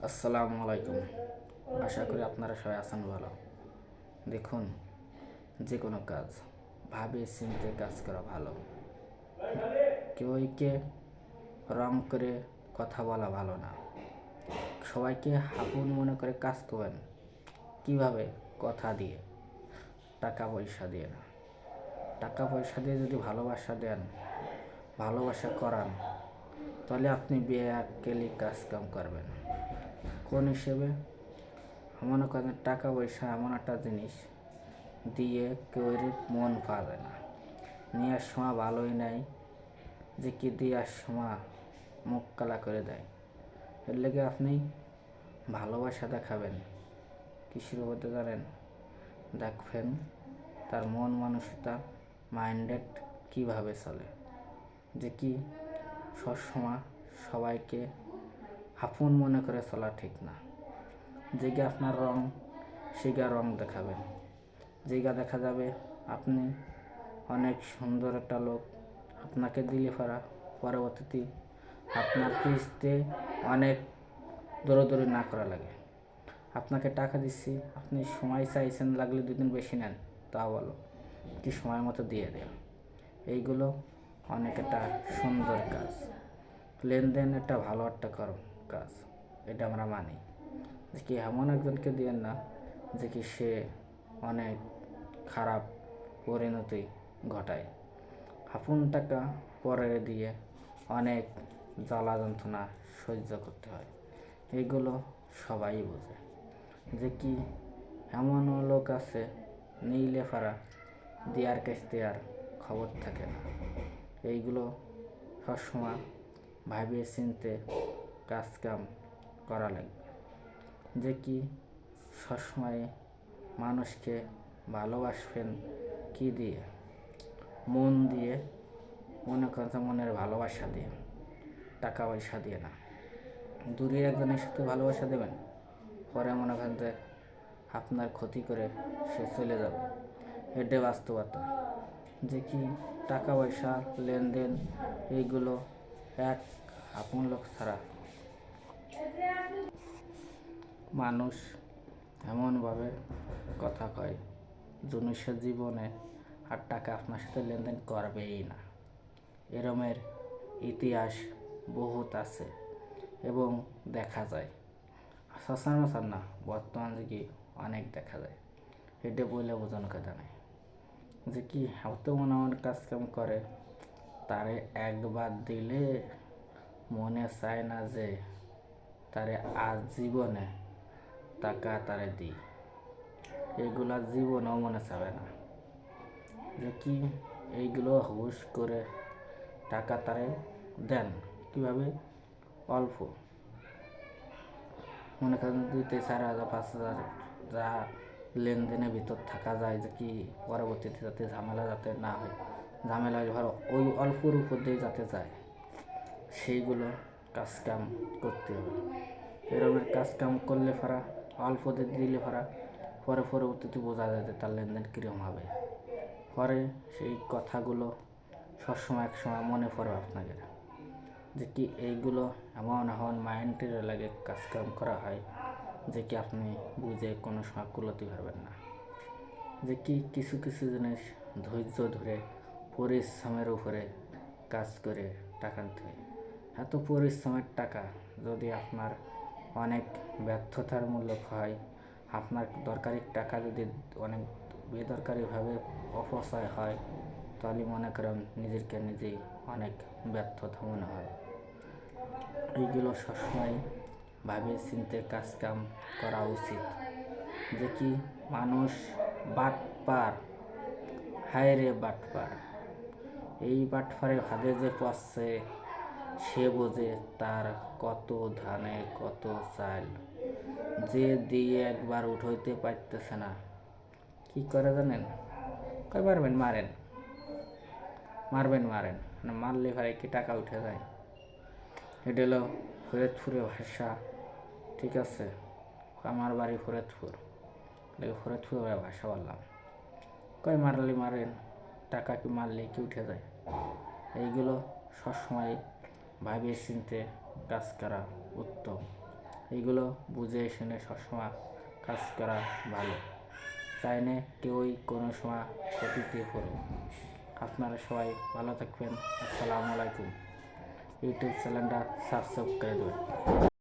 আসসালামু আলাইকুম। আশা করি আপনারা সবাই আছেন ভালো। দেখুন, যে কোনো কাজ ভাবে চিন্তে কাজ করা ভালো। কেউকে রং করে কথা বলা ভালো না। সবাইকে আপন মনে করে কাজ করবেন। কিভাবে? কথা দিয়ে, টাকা পয়সা দিয়ে না। টাকা পয়সা দিয়ে যদি ভালোবাসা দেন, ভালোবাসা করান, তাহলে আপনি বেআক্কেলি কাজ কাম করবেন। কোন হিসেবে? মনে করেন টাকা পয়সা এমন একটা জিনিস, দিয়ে কেউ মন পাবে না। নেওয়ার সময় ভালোই নেয়, যে কি দেওয়ার সময় মুখ কালা করে দেয়। এর লেগে আপনি ভালোবাসা দেখাবেন কিসের মধ্যে জানেন? দেখবেন তার মন মানসিকতা, মাইন্ডেড কীভাবে চলে, যে কি সবসময় সবাইকে আপন মনে করে চলা ঠিক না। যেগা আপনার রং, সেগা রং দেখাবেন। যেগা দেখা যাবে আপনি অনেক সুন্দর একটা লোক, আপনাকে দিলে পারা পরবর্তীতে আপনার কিস্তে অনেক দৌড়াদৌড়ি না করা লাগে। আপনাকে টাকা দিচ্ছি, আপনি সময় চাইছেন, লাগলে 2 দিন বেশি নেন, তা বলো কি সময় মতো দিয়ে দেয়। এইগুলো অনেক একটা সুন্দর কাজ। লেনদেন একটা ভালো একটা কাজ, এটা আমরা মানি। যে কি এমন একজনকে দিয়েন না যে কি সে অনেক খারাপ পরিণতি ঘটায়। আপন টাকা পরে দিয়ে অনেক জ্বালা যন্ত্রণা সহ্য করতে হয়। এইগুলো সবাই বোঝে। যে কি এমনও লোক আছে, নিলে ফারা দেয়ার কাছতে আর খবর থাকে না। এইগুলো সবসময় ভাবিয়ে চিনতে কাজ কাম করা লাগবে। যে কি সবসময় মানুষকে ভালোবাসবেন কি দিয়ে? মন দিয়ে, মনে করেন মনের ভালোবাসা দিয়ে, টাকা পয়সা দিয়ে না। দূরের একজনের সাথে ভালোবাসা দেবেন, পরে মনে করেন যে আপনার ক্ষতি করে সে চলে যাবে। এটাই বাস্তবতা। যে কি টাকা পয়সা লেনদেন এইগুলো এক আপন লোক ছাড়া মানুষ এমনভাবে কথা কয়, জিনিসের জীবনে আর টাকা আপনার সাথে লেনদেন করবেই না। এরমের ইতিহাস বহুত আছে এবং দেখা যায়। সচরাচর না, বর্তমান যুগে অনেক দেখা যায়। এটা বলে বোঝানো কথা নেই। যে কি এত মনে মনে কাজ কাম করে, তারে একবার দিলে মনে চায় না যে তারে আজ জীবনে টাকা তারে দিই। এইগুলা জীবনেও মনে চাবে না। যে কি এইগুলো হুশ করে টাকা তারে দেন। কীভাবে? অল্প, মনে করেন 2-4 হাজার 5 হাজার যা লেনদেনের ভিতর থাকা যায়, যে কি পরবর্তীতে যাতে ঝামেলা যাতে না হয়। ঝামেলা হলে ভালো ওই অল্পর উপর দিয়ে যাতে যায়, সেইগুলো কাজকাম করতে হবে। এরকমের কাজকাম করলে ফারা অল্প দিলে ফারা পরে পরবর্তীতে বোঝা যায় যে তার লেনদেন কীরকম হবে। পরে সেই কথাগুলো সবসময় একসময় মনে পড়ে আপনাকে। যে কি এইগুলো এমন এমন মাইন্ডের লাগে কাজকাম করা হয়, যে কি আপনি বুঝে কোনো সময় কুলোতে পারবেন না। যে কি কিছু কিছু জিনিস ধৈর্য ধরে পরিশ্রমের উপরে কাজ করে টাকা আনতে হয়। এত পরিশ্রমের টাকা যদি আপনার অনেক ব্যর্থতার মূল্য হয়, আপনার দরকারি টাকা যদি অনেক বেদরকারিভাবে অপচয় হয়, তাহলে মনে করেন নিজেকে নিজেই অনেক ব্যর্থতা মনে হয়। এইগুলো সবসময় ভাবে চিন্তে কাজ কাম করা উচিত। যে কি মানুষ বাটপার, হায় রে বাটপার, এই বাটপারে ভাবে যে পড়ছে সে বোঝে তার কত ধানে কত চাল। যে দিয়ে একবার উঠাইতে পারতেছে না, কি করে জানেন? কয় মারবেন মারেন, মারবেন মারেন না, মারলে ভাই কি টাকা উঠে যায়? এটা হলো ফরিদপুরের ভাষা, ঠিক আছে? আমার বাড়ি ফরিদপুর, ফরিদপুরের ভাষা বললাম। কয় মারলে মারেন, টাকা কি মারলে কি উঠে যায়? এইগুলো সবসময় ভাবিয়ে চিনতে কাজ করা উত্তম। এইগুলো বুঝে শুনে সবসময় কাজ করা ভালো, চাই না কেউই কোনো সময় ক্ষতিতে পড়ুক। আপনারা সবাই ভালো থাকবেন। আসসালামু আলাইকুম। ইউটিউব চ্যানেলটা সাবস্ক্রাইব করে দেবেন।